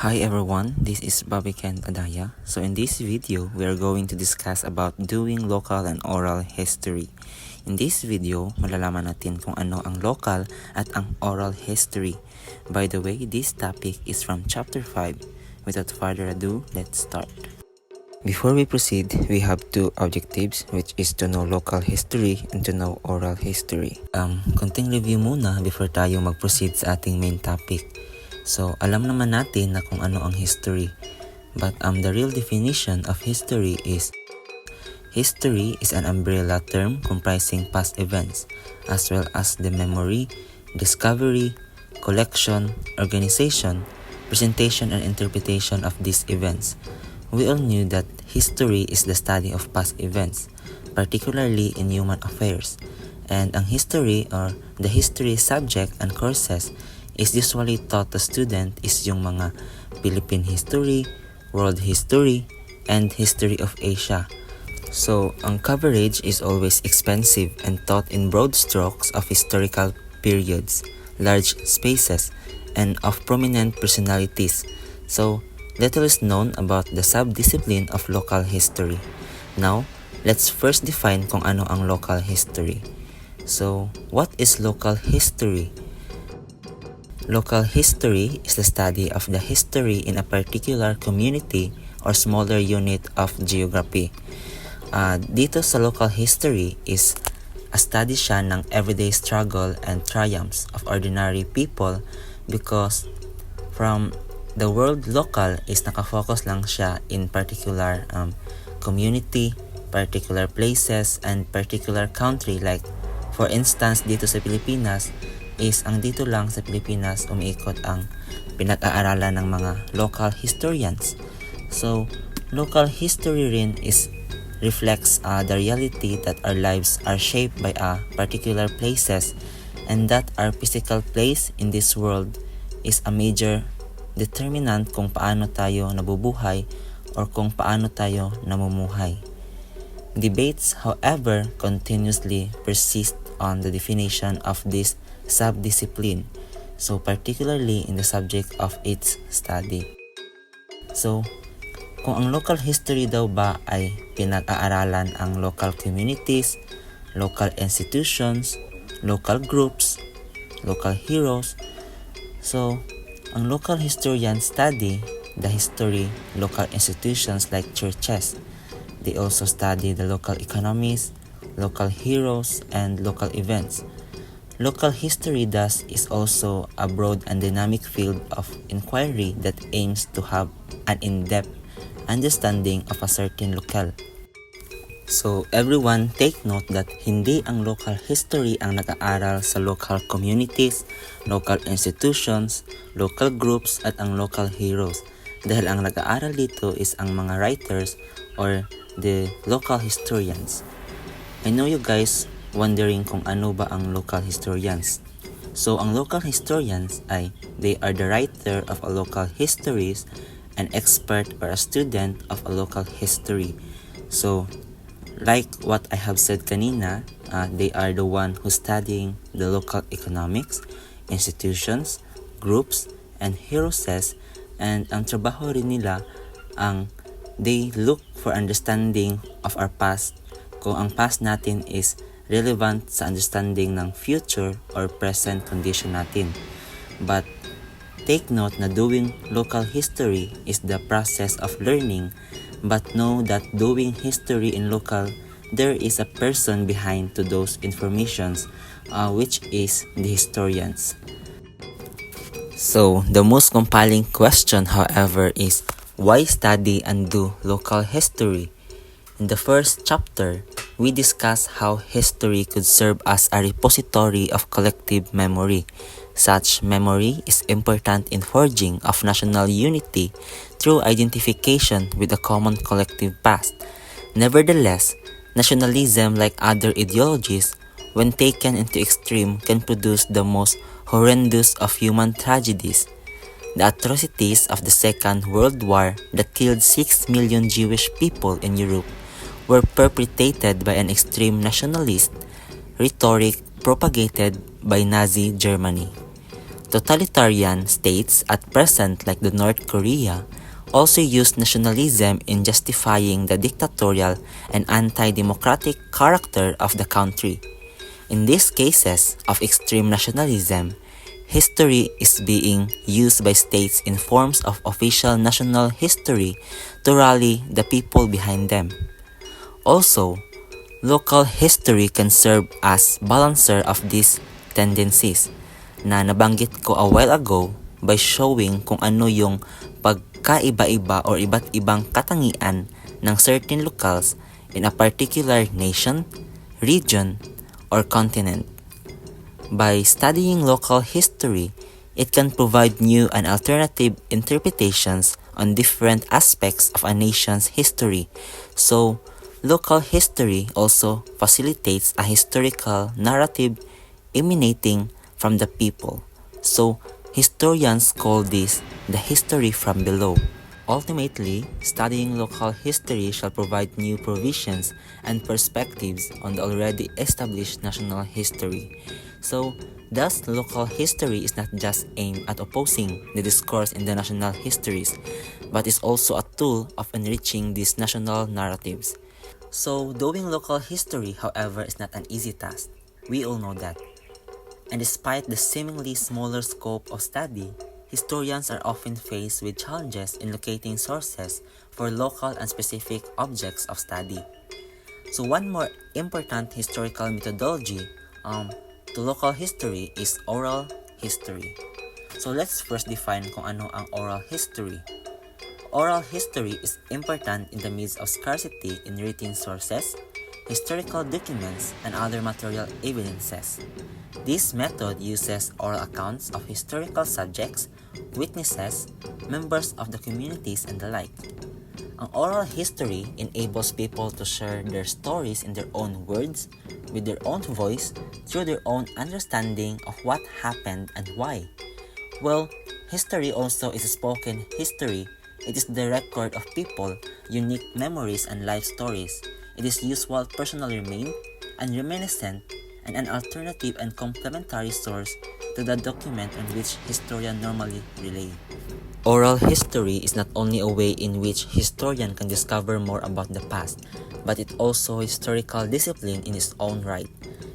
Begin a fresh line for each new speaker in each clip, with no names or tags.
Hi everyone, this is 𝗙𝗢𝗚𝗧𝗢𝗏. So in this video, we are going to discuss about doing local and oral history. In this video, malalaman natin kung ano ang local at ang oral history. By the way, this topic is from chapter 5. Without further ado, let's start. Before we proceed, we have two objectives, which is to know local history and to know oral history. Konting review muna before tayo mag-proceed sa ating main topic. So, alam naman natin na kung ano ang history. But the real definition of history is an umbrella term comprising past events, as well as the memory, discovery, collection, organization, presentation, and interpretation of these events. We all knew that history is the study of past events, particularly in human affairs. And ang history or the history subject and courses is usually taught to student is yung mga Philippine history, world history, and history of Asia. So, ang coverage is always expensive and taught in broad strokes of historical periods, large spaces, and of prominent personalities. So, little is known about the subdiscipline of local history. Now, let's first define kung ano ang local history. So, what is local history? Local history is the study of the history in a particular community or smaller unit of geography. Dito sa local history is a study siya ng everyday struggle and triumphs of ordinary people, because from the word local is nakafocus lang siya in particular community, particular places, and particular country. Like for instance, dito sa Pilipinas is ang dito lang sa Pilipinas umiikot ang pinag-aaralan ng mga local historians. So, local history rin reflects the reality that our lives are shaped by particular places, and that our physical place in this world is a major determinant kung paano tayo nabubuhay or kung paano tayo namumuhay. Debates, however, continuously persist on the definition of this subdiscipline, so particularly in the subject of its study. So, kung ang local history daw ba ay pinag-aaralan ang local communities, local institutions, local groups, local heroes, so ang local historians study the history local institutions like churches. They also study the local economies, local heroes, and local events. Local history thus is also a broad and dynamic field of inquiry that aims to have an in-depth understanding of a certain locale. So everyone take note that hindi ang local history ang nag-aaral sa local communities, local institutions, local groups, at ang local heroes. Dahil ang nag-aaral dito is ang mga writers or the local historians. I know you guys wondering kung ano ba ang local historians. So, ang local historians they are the writer of a local histories, an expert or a student of a local history. So, like what I have said kanina, they are the one who's studying the local economics, institutions, groups, and heroses, and ang trabaho rin nila they look for understanding of our past, kung ang past natin is relevant sa understanding ng future or present condition natin. But take note na doing local history is the process of learning, but know that doing history in local, there is a person behind to those informations, which is the historians. So, the most compelling question, however, is why study and do local history? In the first chapter, we discuss how history could serve as a repository of collective memory. Such memory is important in forging of national unity through identification with a common collective past. Nevertheless, nationalism, like other ideologies, when taken into extreme, can produce the most horrendous of human tragedies. The atrocities of the Second World War that killed 6 million Jewish people in Europe were perpetrated by an extreme nationalist rhetoric propagated by Nazi Germany. Totalitarian states at present, like the North Korea, also use nationalism in justifying the dictatorial and anti-democratic character of the country. In these cases of extreme nationalism, history is being used by states in forms of official national history to rally the people behind them. Also, local history can serve as balancer of these tendencies na nabanggit ko a while ago by showing kung ano yung pagkaiba-iba or iba't ibang katangian ng certain locales in a particular nation, region, or continent. By studying local history, it can provide new and alternative interpretations on different aspects of a nation's history. So, local history also facilitates a historical narrative emanating from the people. So, historians call this the history from below. Ultimately, studying local history shall provide new provisions and perspectives on the already established national history. So, thus, local history is not just aimed at opposing the discourse in the national histories, but is also a tool of enriching these national narratives. So, doing local history, however, is not an easy task. We all know that. And despite the seemingly smaller scope of study, historians are often faced with challenges in locating sources for local and specific objects of study. So one more important historical methodology to local history is oral history. So let's first define kung ano ang oral history. Oral history is important in the midst of scarcity in written sources, historical documents, and other material evidences. This method uses oral accounts of historical subjects, witnesses, members of the communities, and the like. Ang oral history enables people to share their stories in their own words, with their own voice, through their own understanding of what happened and why. Well, history also is a spoken history. It is the record of people, unique memories, and life stories. It is usual personal remain and reminiscent, and an alternative and complementary source to the document on which historians normally rely. Oral history is not only a way in which historian can discover more about the past, but it also a historical discipline in its own right.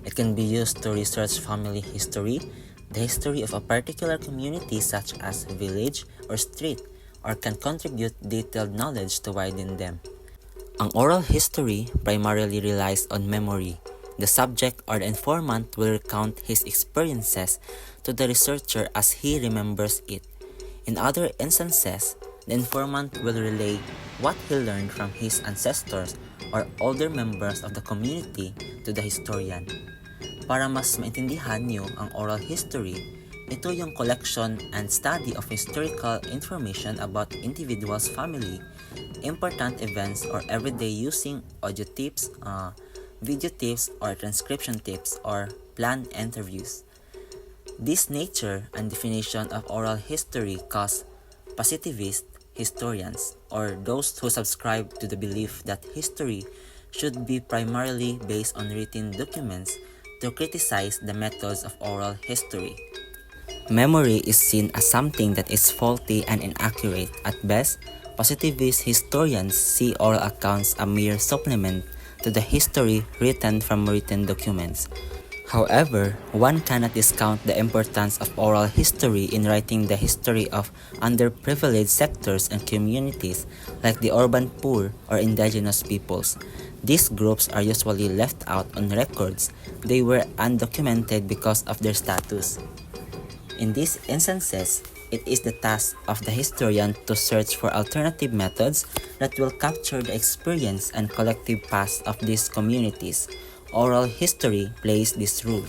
It can be used to research family history, the history of a particular community such as village or street, or can contribute detailed knowledge to widen them. Ang oral history primarily relies on memory. The subject or the informant will recount his experiences to the researcher as he remembers it. In other instances, the informant will relay what he learned from his ancestors or older members of the community to the historian. Para mas maintindihan niyo ang oral history, ito yung collection and study of historical information about individuals' family, important events, or everyday using audio tips, video tips, or transcription tips, or planned interviews. This nature and definition of oral history cause positivist historians, or those who subscribe to the belief that history should be primarily based on written documents, to criticize the methods of oral history. Memory is seen as something that is faulty and inaccurate. At best, positivist historians see oral accounts a mere supplement to the history written from written documents. However, one cannot discount the importance of oral history in writing the history of underprivileged sectors and communities like the urban poor or indigenous peoples. These groups are usually left out on records. They were undocumented because of their status. In these instances, It is the task of the historian to search for alternative methods that will capture the experience and collective past of these communities. Oral history plays this role.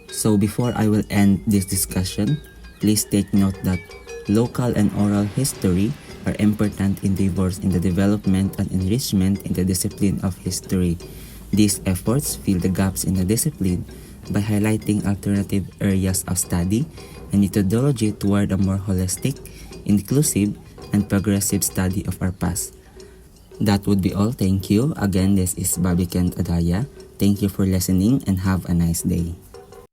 So before I will end this discussion, please take note that local and oral history are important endeavors in the development and enrichment in the discipline of history. These efforts fill the gaps in the discipline by highlighting alternative areas of study and methodology toward a more holistic, inclusive, and progressive study of our past. That would be all. Thank you. Again, this is 𝗙𝗓𝗓𝗓𝗓. Thank you for listening and have a nice day.